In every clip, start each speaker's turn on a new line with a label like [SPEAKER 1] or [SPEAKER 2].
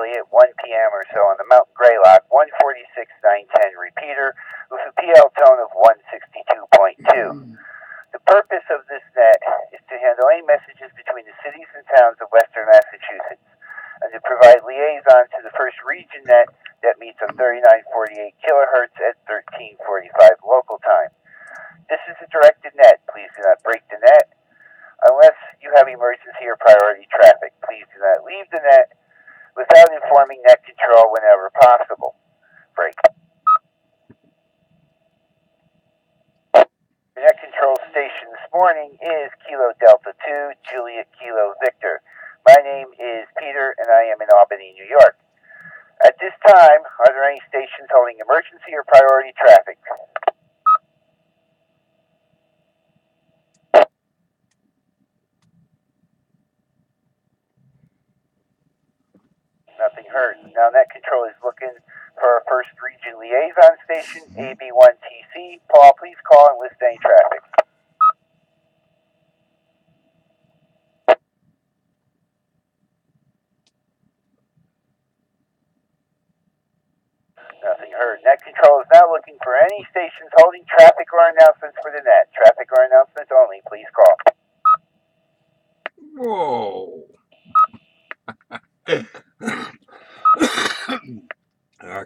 [SPEAKER 1] approximately at 1 p.m. or so on the Mountain Greylock 146.910 repeater with a PL tone of 162.2. The purpose of this net is to handle any messages between the cities and towns of western Massachusetts and to provide liaison to the first region net that meets on 3948 kilohertz at 1345 local time. This is a directed net. Please do not break the net. Unless you have emergency or priority traffic, please do not leave the net without informing net control whenever possible. Break. The net control station this morning is Kilo Delta 2, Juliet Kilo Victor. My name is Peter and I am in Albany, New York. At this time, are there any stations holding emergency or priority traffic? Nothing heard. Now net control is looking for our first region liaison station, AB1TC. Paul, please call and list any traffic. Nothing heard. Net control is now looking for any stations holding traffic or announcements for the net. Traffic or announcements only. Please call.
[SPEAKER 2] Whoa.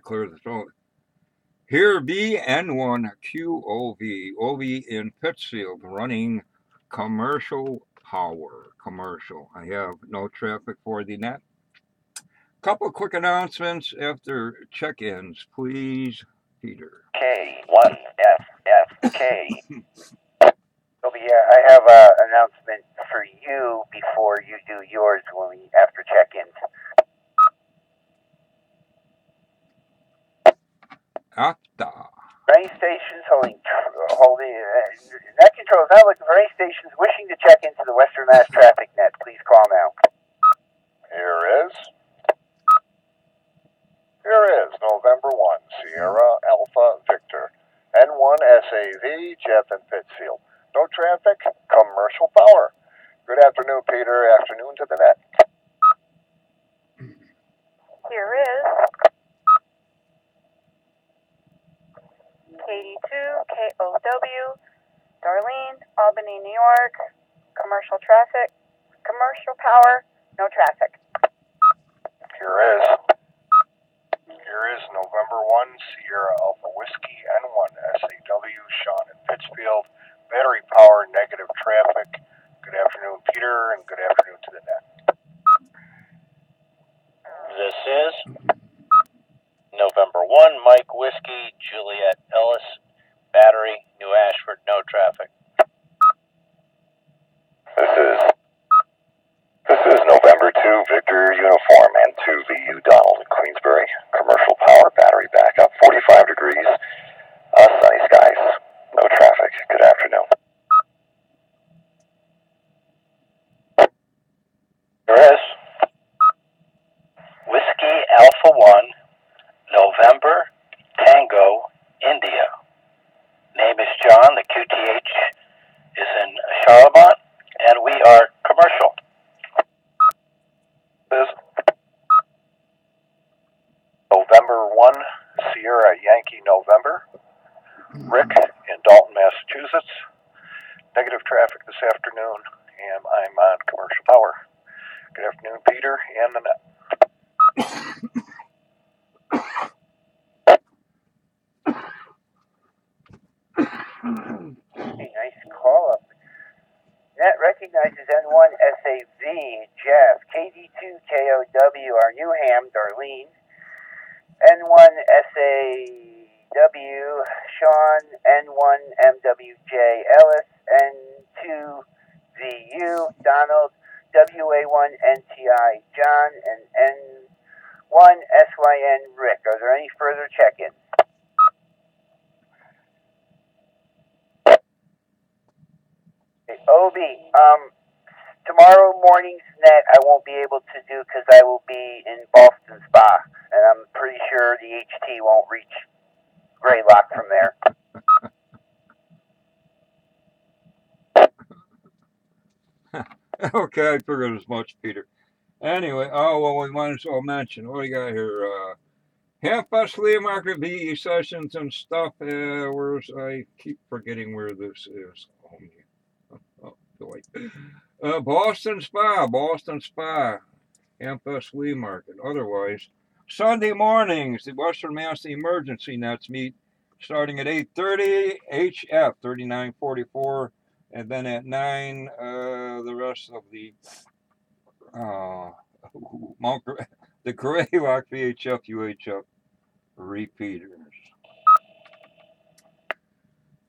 [SPEAKER 2] Clear the throat. Here be N1QOV, OV in Pittsfield, running commercial power. Commercial. I have no traffic for the net. Couple quick announcements after check-ins, please, Peter.
[SPEAKER 1] K1FFK. Toby, I have an announcement for you before you do yours after check-ins.
[SPEAKER 2] Acta.
[SPEAKER 1] Any stations holding net control is now looking for any stations wishing to check into the Western Mass traffic net. Please call now.
[SPEAKER 3] Here is November 1, Sierra Alpha Victor, N1 SAV, Jeff in Pittsfield. No traffic, commercial power. Good afternoon, Peter. Afternoon to the net.
[SPEAKER 4] Here is KD2JKV, Darlene, Albany, New York, commercial traffic, commercial power, no traffic.
[SPEAKER 3] Here is November 1, Sierra Alpha Whiskey, N1 SAW, Sean in Pittsfield, battery power, negative traffic. Good afternoon, Peter, and good afternoon to the net.
[SPEAKER 5] This is November 1, Mike Whiskey, Juliet Ellis, battery, New Ashford, no traffic.
[SPEAKER 3] This is November 2, Victor Uniform and 2VU Donald in Queensbury. Commercial power, battery backup, 45 degrees, sunny skies, no traffic. Good afternoon.
[SPEAKER 5] There is Whiskey Alpha 1, November, Tango, India. Name is John, the QTH is in Charlemont, and we are commercial.
[SPEAKER 3] This is November 1, Sierra Yankee November, Rick in Dalton, Massachusetts. Negative traffic this afternoon, and I'm on commercial power. Good afternoon, Peter, and the net.
[SPEAKER 1] Hey, nice call up. Net recognizes N1 SAV, Jeff, KD2KOW, our Newham, Darlene, N1 SAW, Sean, N1 MWJ, Ellis, N2VU, Donald, WA1 NTI, John, and N1 SYN, Rick. Are there any further check-ins? OB, tomorrow morning's net I won't be able to do because I will be in Boston Spa, and I'm pretty sure the HT won't reach Greylock from there.
[SPEAKER 2] Okay, I figured as much, Peter. Anyway, oh, well, we might as well mention, what do we got here? Half-Bus Flea Market VE sessions and stuff. I keep forgetting where this is. Oh, Boston Spa. Half-Bus Flea Market. Otherwise, Sunday mornings, the Western Mass Emergency Nets meet starting at 8:30, HF 3944, and then at 9, the rest of the the Greylock VHF UHF repeaters.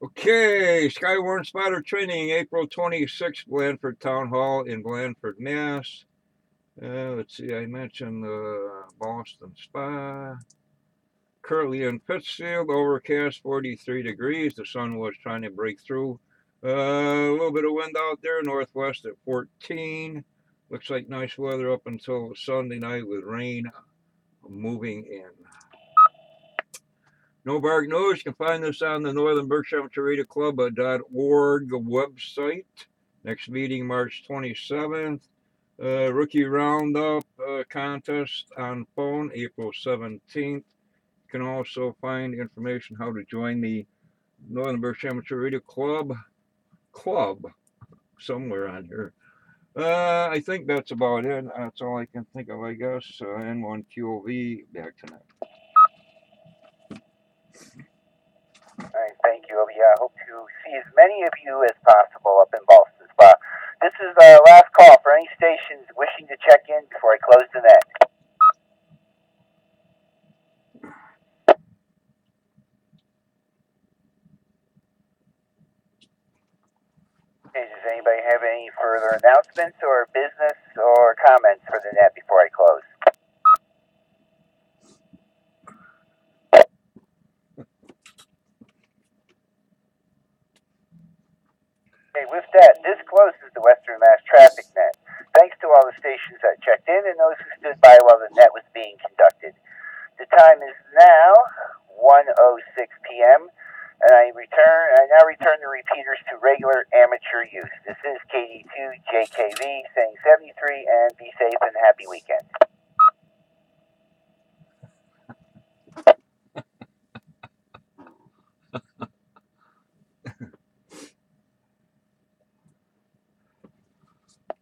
[SPEAKER 2] Okay, Skywarn Spotter Training, April 26th, Blandford Town Hall in Blandford, Mass. Let's see, I mentioned Boston Spa. Currently in Pittsfield, overcast, 43 degrees. The sun was trying to break through. A little bit of wind out there, northwest at 14. Looks like nice weather up until Sunday night with rain moving in. No Bark News, you can find this on the Northern Berkshire Amateur Radio Club.org website. Next meeting, March 27th. Rookie Roundup contest on phone, April 17th. You can also find information how to join the Northern Berkshire Amateur Radio Club somewhere on here. I think that's about it. That's all I can think of, I guess. N1QOV, back tonight.
[SPEAKER 1] All right, thank you, Obi. I hope to see as many of you as possible up in Boston Spa. This is our last call for any stations wishing to check in before I close the net. Okay, does anybody have any further announcements or business or comments for the net before I close? Okay, with that, this closes the Western Mass Traffic Net. Thanks to all the stations that checked in and those who stood by while the net was being conducted. The time is now 1:06 p.m. and I now return the repeaters to regular amateur use. This is KD2JKV saying 73 and be safe and happy weekend.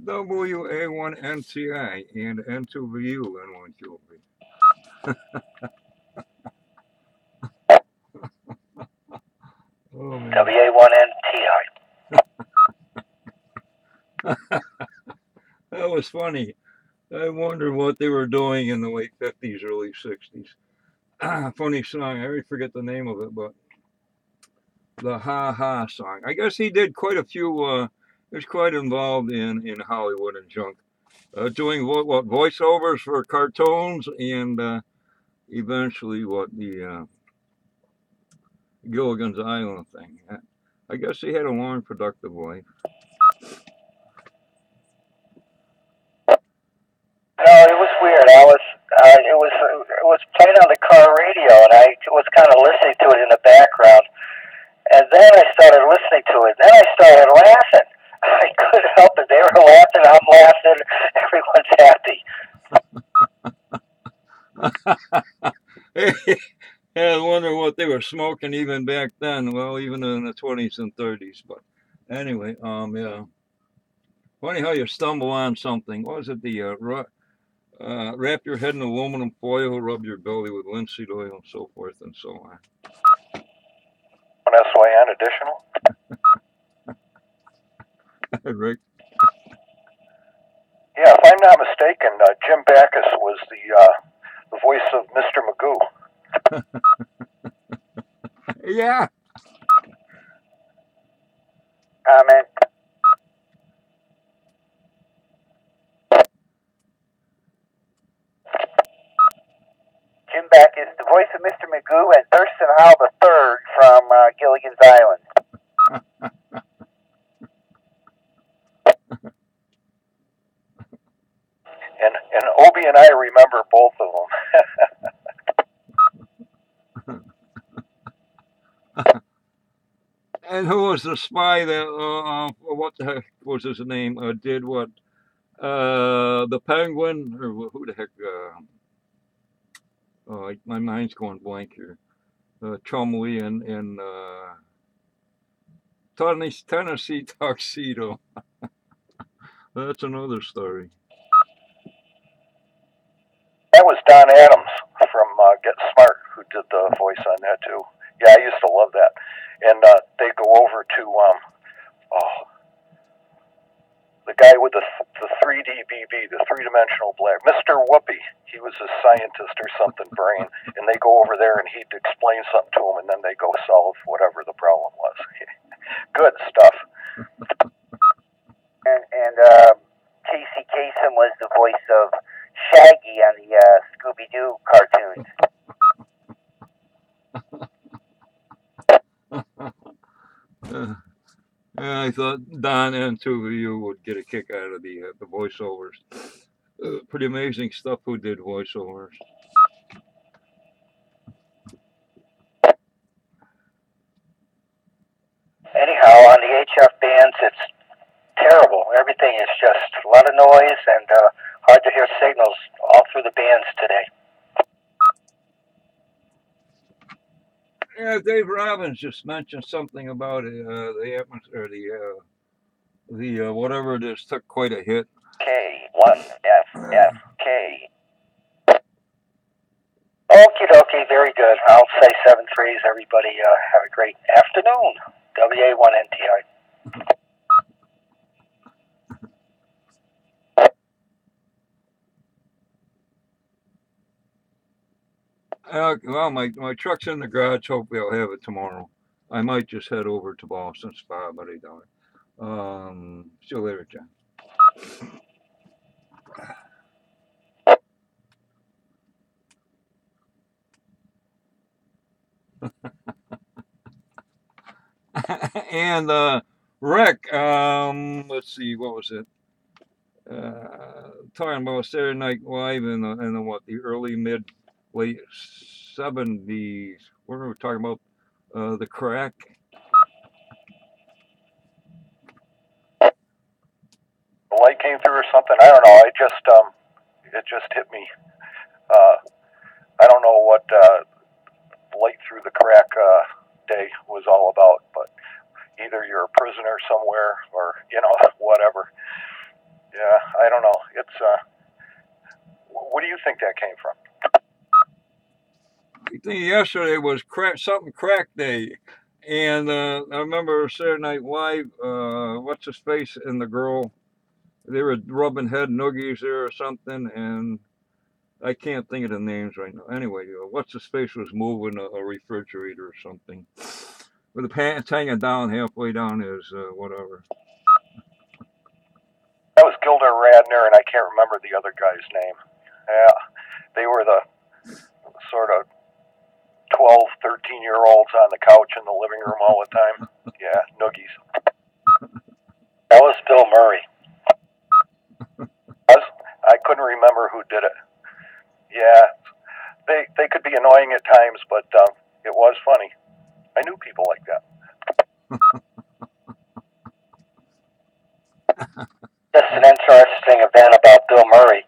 [SPEAKER 2] WA1NCI and N2VU N1QOV.
[SPEAKER 5] WA1NTI.
[SPEAKER 2] That was funny. I wonder what they were doing in the late 50s, early 60s. Funny song. I already forget the name of it, but the Ha Ha song. I guess he did quite a few. He was quite involved in Hollywood and junk, doing what voiceovers for cartoons and eventually what the Gilligan's Island thing. I guess he had a long, productive life.
[SPEAKER 5] No, it was weird. It was playing on the car radio, and I was kind of listening to it in the background. And then I started listening to it. Then I started laughing. I couldn't help it. They were laughing. I'm laughing. Everyone's happy.
[SPEAKER 2] Yeah, I wonder what they were smoking even back then. Well, even in the 20s and 30s. But anyway, yeah. Funny how you stumble on something. What was it? The wrap your head in aluminum foil, rub your belly with linseed oil, and so forth and so on.
[SPEAKER 3] SYN additional?
[SPEAKER 2] Rick?
[SPEAKER 3] Yeah, if I'm not mistaken, Jim Backus was the voice of Mr. Magoo.
[SPEAKER 2] Yeah.
[SPEAKER 1] Comment. Jim Backus, the voice of Mr. Magoo, and Thurston Howell III from Gilligan's Island.
[SPEAKER 3] And Obie and I remember both of them.
[SPEAKER 2] And who was the spy that, what the heck was his name, did what? The Penguin, or who the heck? Oh, my mind's going blank here. Chumley and Tennessee Tuxedo. That's another story.
[SPEAKER 3] That was Don Adams from Get Smart who did the voice on that too. Yeah, I used to love that. And they go over to the guy with the 3D BB, the three-dimensional black, Mr. Whoopi. He was a scientist or something, brain, and they go over there and he'd explain something to him, and then they go solve whatever the problem was. Good stuff.
[SPEAKER 1] And Casey Kasem was the voice of Shaggy on the Scooby-Doo cartoons.
[SPEAKER 2] I thought Don and two of you would get a kick out of the voiceovers. Pretty amazing stuff who did voiceovers.
[SPEAKER 5] Anyhow, on the HF bands, it's terrible. Everything is just a lot of noise and hard to hear signals all through the bands today.
[SPEAKER 2] Yeah, Dave Robbins just mentioned something about the atmosphere, the whatever it is took quite a hit.
[SPEAKER 1] K1FFK.
[SPEAKER 5] Okie dokie, very good. I'll say 7-3s. Everybody have a great afternoon. WA1NTI.
[SPEAKER 2] Well, my truck's in the garage. Hopefully, I'll have it tomorrow. I might just head over to Boston Spa, but I doubt it. See you later, John. And Rick, let's see, what was it? Talking about Saturday Night Live in the early mid late 70s. What were we talking about? The crack.
[SPEAKER 3] The light came through or something. I don't know. It just hit me. I don't know what light through the crack day was all about, but either you're a prisoner somewhere or whatever. Yeah, I don't know. It's what do you think that came from?
[SPEAKER 2] I think yesterday was something crack day, and I remember Saturday Night Live. What's his face and the girl? They were rubbing head noogies there or something, and I can't think of the names right now. Anyway, what's his face was moving a refrigerator or something, with the pants hanging down halfway down his whatever.
[SPEAKER 3] That was Gilda Radner, and I can't remember the other guy's name. Yeah, they were the sort of 12, 13-year-olds on the couch in the living room all the time. Yeah, noogies.
[SPEAKER 5] That was Bill Murray.
[SPEAKER 3] I couldn't remember who did it. Yeah, they could be annoying at times, but it was funny. I knew people like that.
[SPEAKER 5] Just an interesting event about Bill Murray.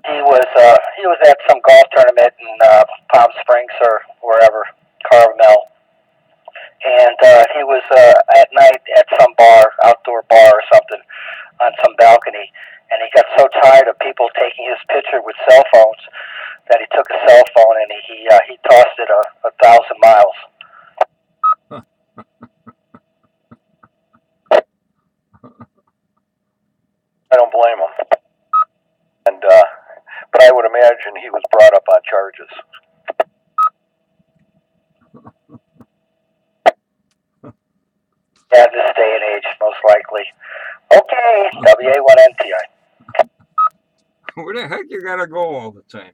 [SPEAKER 5] He was at some golf tournament in Palm Springs or wherever, Carmel, and he was at night at some outdoor bar or something, on some balcony, and he got so tired of people taking his picture with cell phones that he took a cell phone and he tossed it 1,000 miles.
[SPEAKER 3] I don't blame him. And but I would imagine he was brought up on charges.
[SPEAKER 5] Yeah, this day and age, most likely. Okay, WA1NTI.
[SPEAKER 2] Where the heck you gotta go all the time?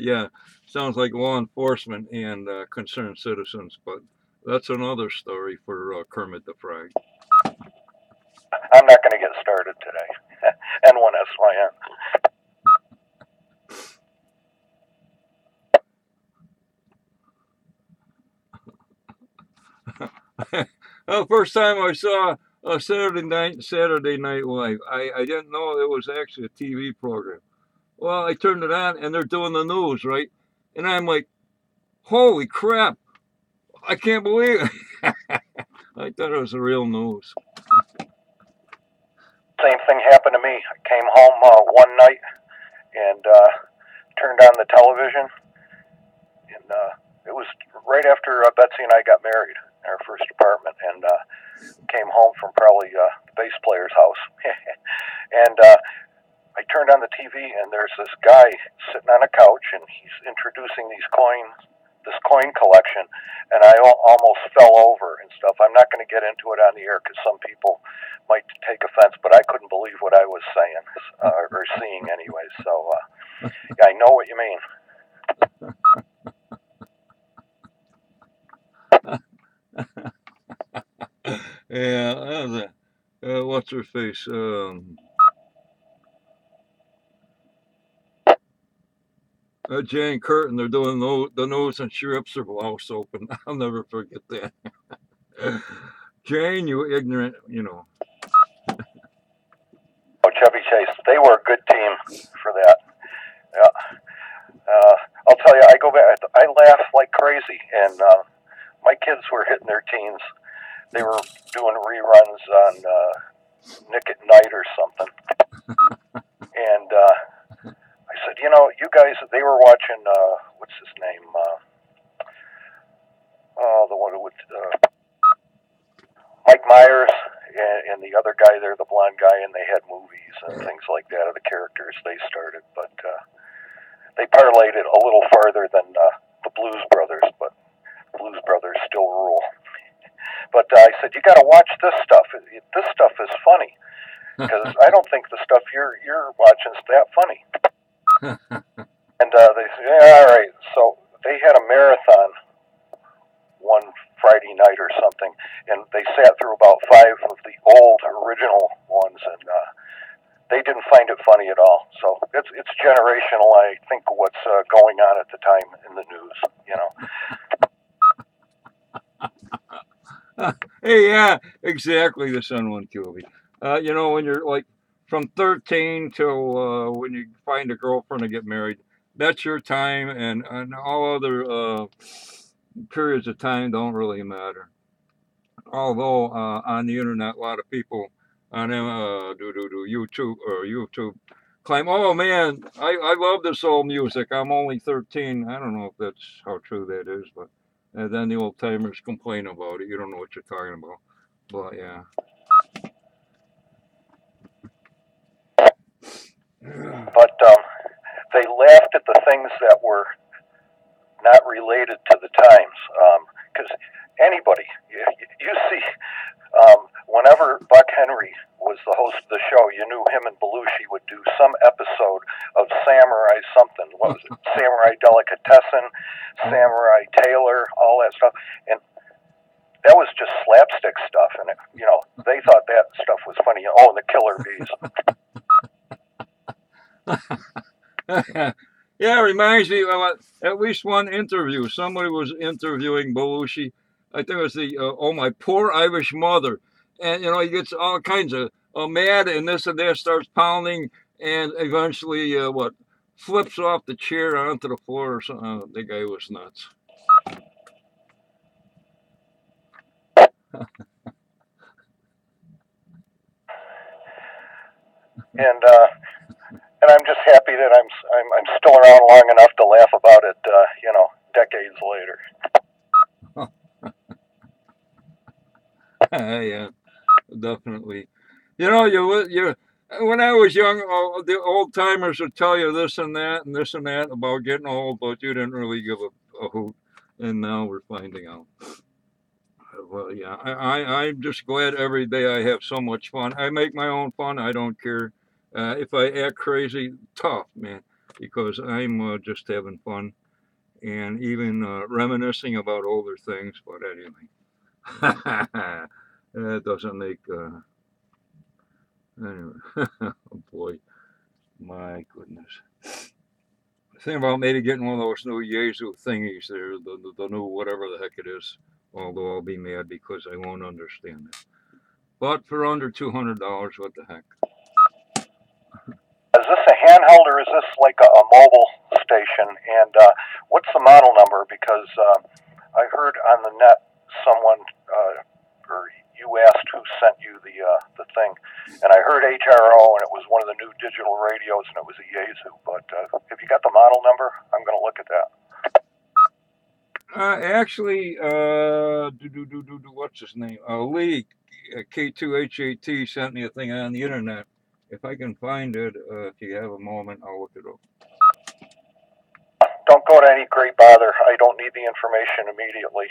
[SPEAKER 2] Yeah, sounds like law enforcement and concerned citizens, but that's another story for Kermit the Frog.
[SPEAKER 3] I'm not going to get started today. N1SYN.
[SPEAKER 2] Well, first time I saw Saturday Night Live. I didn't know it was actually a TV program. Well, I turned it on and they're doing the news, right? And I'm like, holy crap! I can't believe it. I thought it was the real news.
[SPEAKER 3] Same thing happened to me. I came home one night and turned on the television, and it was right after Betsy and I got married in our first apartment, and came home from probably the bass player's house. And I turned on the TV, and there's this guy sitting on a couch, and he's introducing this coin collection, and I almost fell over and stuff. I'm not going to get into it on the air because some people might take offense, but I couldn't believe what I was saying or seeing anyway. So yeah, I know what you mean.
[SPEAKER 2] Yeah, that was what's her face? Jane Curtin. They're doing the news and she rips her blouse open. I'll never forget that. Jane, you ignorant, you know.
[SPEAKER 3] Oh, Chevy Chase, they were a good team for that. Yeah. I'll tell you, I go back. I laugh like crazy, and my kids were hitting their teens. They were doing reruns on Nick at Night or something, and I said, you know, you guys, they were watching what's his name? The one with Mike Myers and the other guy there, the blonde guy, and they had movies and things like that of the characters they started, but they parlayed it a little farther than the Blues Brothers, but Blues Brothers still rule. But I said, you got to watch this stuff. This stuff is funny because I don't think the stuff you're watching is that funny. And they said, yeah, all right. So they had a marathon one Friday night or something, and they sat through about 5 of the old original ones, and they didn't find it funny at all. So it's generational. I think what's going on at the time in the news, you know.
[SPEAKER 2] Hey, yeah, exactly. The son won't kill me. You know, when you're like from 13 till when you find a girlfriend and get married, that's your time, and all other periods of time don't really matter. Although on the internet, a lot of people on YouTube claim, "Oh man, I love this old music. I'm only 13." I don't know if that's how true that is, but then the old timers complain about it. You don't know what you're talking about, but yeah.
[SPEAKER 3] But they laughed at the things that were not related to the times. Because anybody, you see, whenever Buck Henry was the host of the show, you knew him and Belushi would do some episode of Samurai something. What was it? Samurai Delicatessen, Samurai Taylor, all that stuff. And that was just slapstick stuff. And, you know, they thought that stuff was funny. Oh, and the Killer Bees.
[SPEAKER 2] Yeah, it reminds me of at least one interview. Somebody was interviewing Belushi. I think it was the "Oh My Poor Irish Mother," and you know he gets all kinds of mad and this and that, starts pounding, and eventually flips off the chair onto the floor or something. The guy was nuts.
[SPEAKER 3] And I'm just happy that I'm still around long enough to laugh about it, you know, decades later.
[SPEAKER 2] Yeah, definitely. You know, you when I was young, the old timers would tell you this and that and this and that about getting old, but you didn't really give a hoot. And now we're finding out. Well, yeah, I'm just glad every day I have so much fun. I make my own fun. I don't care if I act crazy. Tough, man, because I'm just having fun and even reminiscing about older things. But anyway, that doesn't make. Anyway, oh boy, my goodness. Think about maybe getting one of those new Yezu thingies there, the new whatever the heck it is. Although I'll be mad because I won't understand it. but for under $200, what the heck?
[SPEAKER 3] Is this a handheld or is this like a mobile station? And what's the model number? Because I heard on the net someone or you asked who sent you the thing, and I heard HRO and it was one of the new digital radios and it was a Yaesu. But if you got the model number, I'm going to look at that.
[SPEAKER 2] Actually, what's his name? Lee, K2JKV sent me a thing on the internet. If I can find it, if you have a moment, I'll look it up.
[SPEAKER 3] Don't go to any great bother. I don't need the information immediately.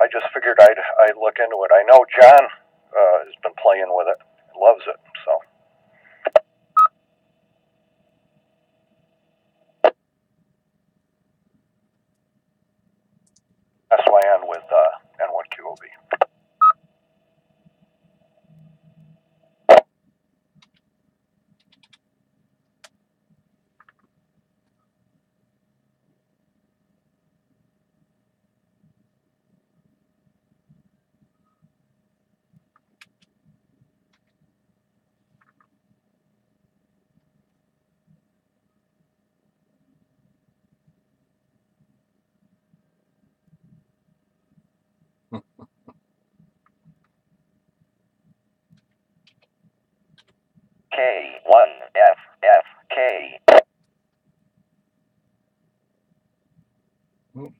[SPEAKER 3] I just figured I'd look into it. I know John has been playing with it, loves it. So SYN with N1QOB.
[SPEAKER 1] K1FFK.
[SPEAKER 2] Oh.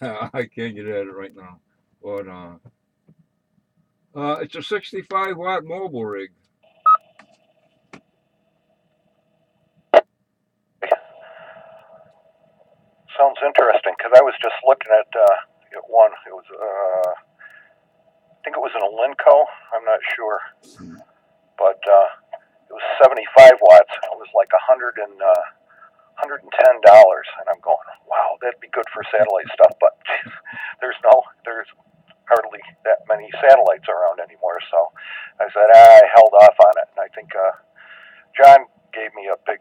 [SPEAKER 2] I can't get at it right now, but it's a 65-watt mobile rig.
[SPEAKER 3] Sounds interesting because I was just looking at one. It was I think it was an Alinco. I'm not sure, but it was 75 watts. It was like $110, and I'm going, wow, that'd be good for satellite stuff. But there's hardly that many satellites around anymore. So I said I held off on it, and I think John gave me a big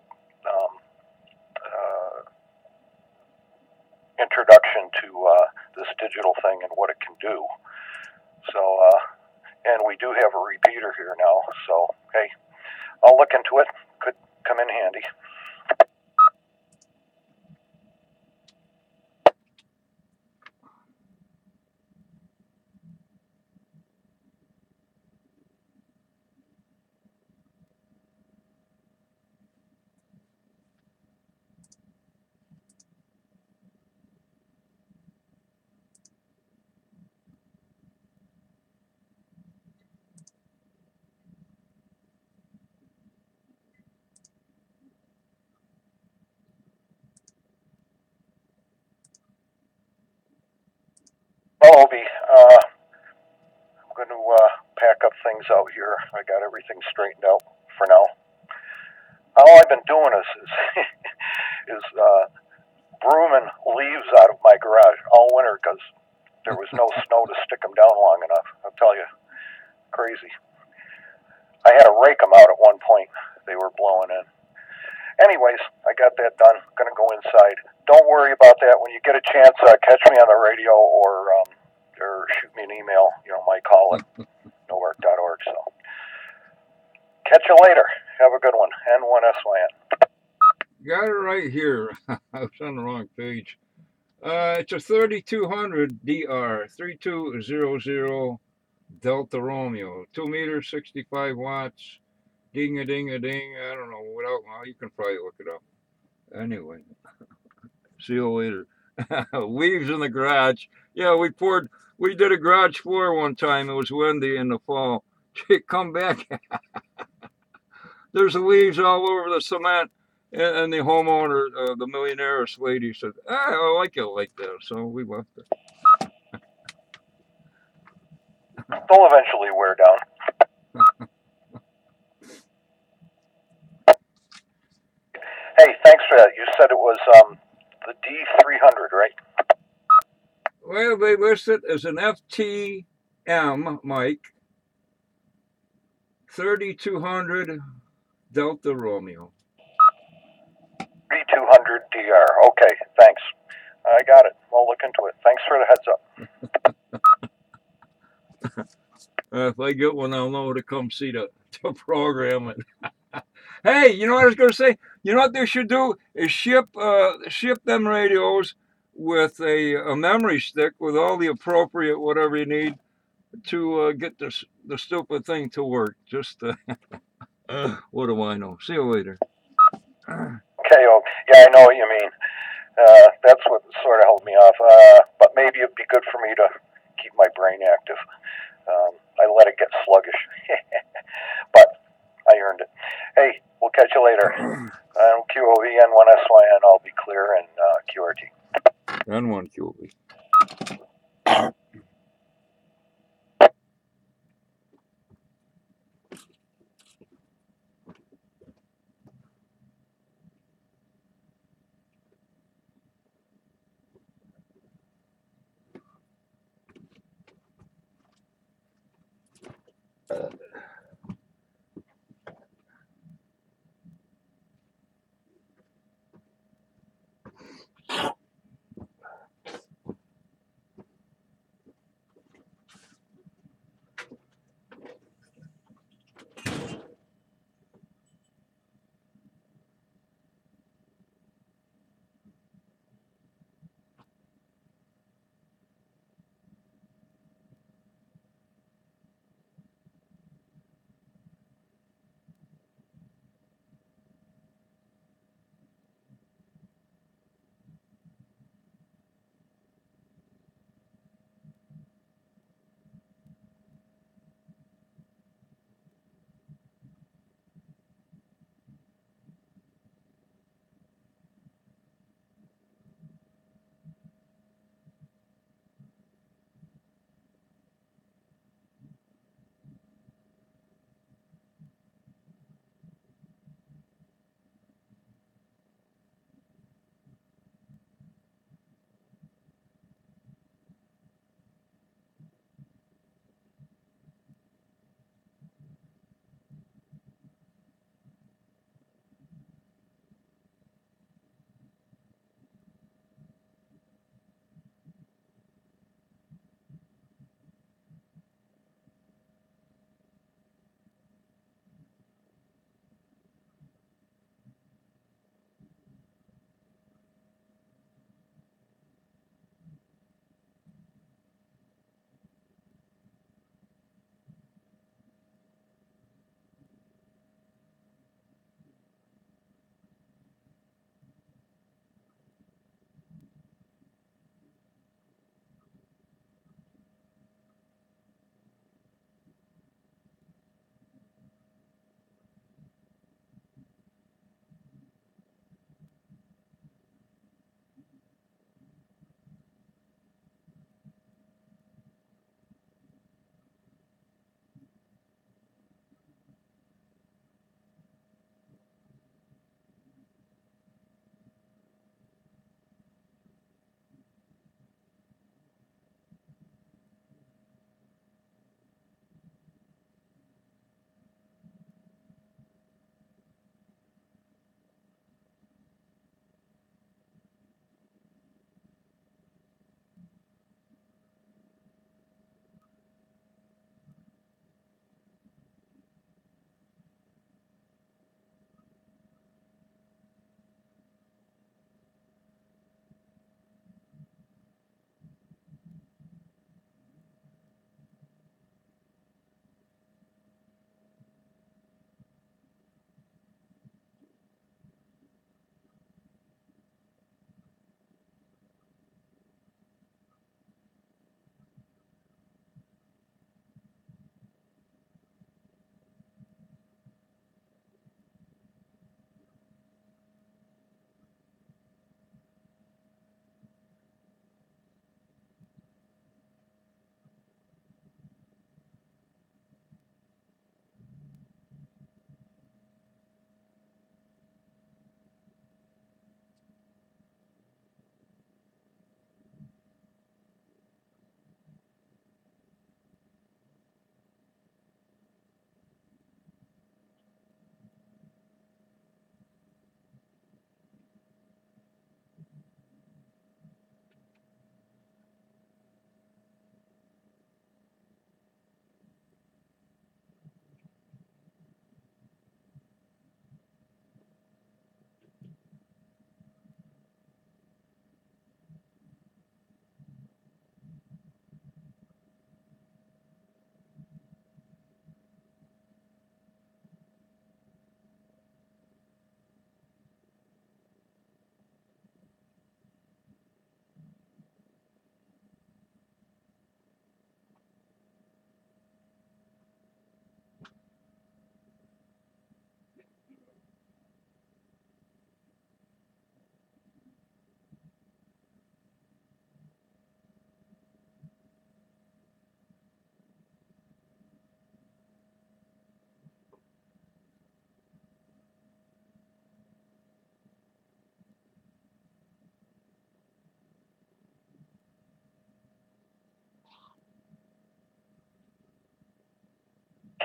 [SPEAKER 3] introduction to this digital thing and what it can do. So, and we do have a repeater here now. So, hey, I'll look into it. Could come in handy. Well, Obi, I'm going to pack up things out here. I got everything straightened out for now. All I've been doing is brooming leaves out of my garage all winter because there was no snow to stick them down long enough. I'll tell you, crazy. I had to rake them out at one point. They were blowing in. Anyways, I got that done. Going to go inside. Don't worry about that. When you get a chance, catch me on the radio or shoot me an email. Mike Hall at noarc.org. So catch you later. Have a good one. N1SYN.
[SPEAKER 2] Got it right here. I was on the wrong page. It's a 3200 DR 3200 Delta Romeo, 2 meters, 65 watts. Ding a ding a ding. I don't know. Well, you can probably look it up. Anyway, see you later. Leaves in the garage. Yeah, we did a garage floor one time. It was windy in the fall. Come back. There's leaves all over the cement. And the homeowner, the millionaire lady said, I like it like that. So we left it.
[SPEAKER 3] They'll eventually wear down. Hey, thanks for that. You said it was the D300, right?
[SPEAKER 2] Well, they list it as an FTM, Mike, 3200 Delta Romeo.
[SPEAKER 3] D200DR. Okay, thanks. I got it. We'll look into it. Thanks for the heads up.
[SPEAKER 2] If I get one, I'll know to come see the program. Hey, you know what I was going to say? You know what they should do is ship them radios with a memory stick with all the appropriate whatever you need to get the stupid thing to work. Just what do I know? See you later.
[SPEAKER 3] Okay, oh, yeah, I know what you mean. That's what sort of held me off. But maybe it'd be good for me to keep my brain active. I let it get sluggish. But I earned it. Hey, we'll catch you later. QOV, N1 SYN, I'll be clear, and QRT.
[SPEAKER 2] N1 QOV.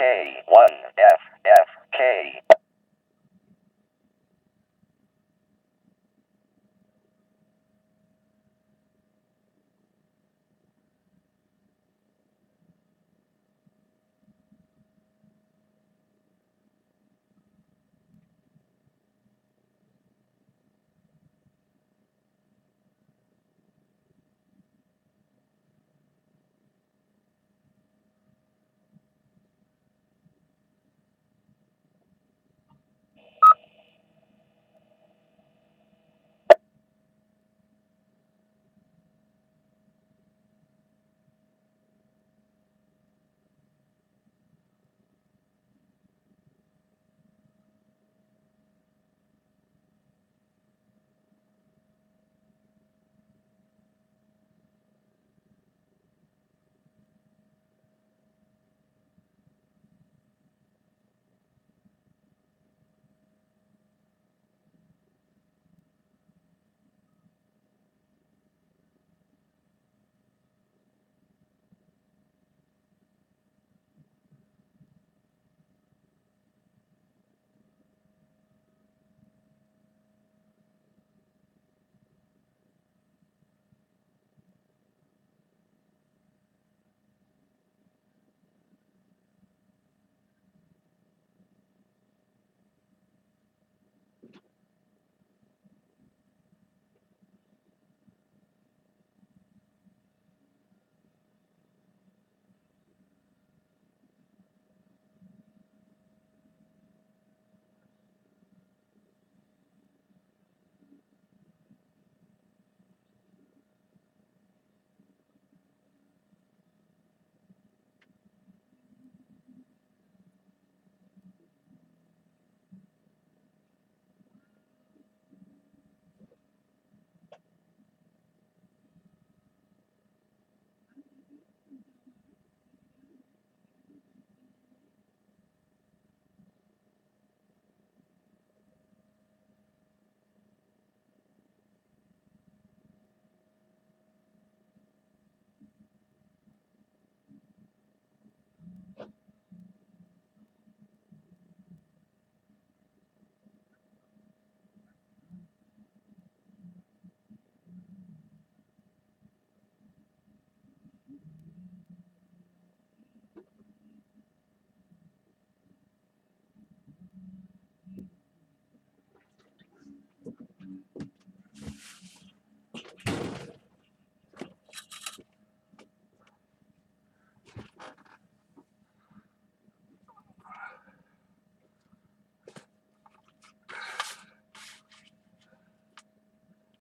[SPEAKER 1] K1FFK.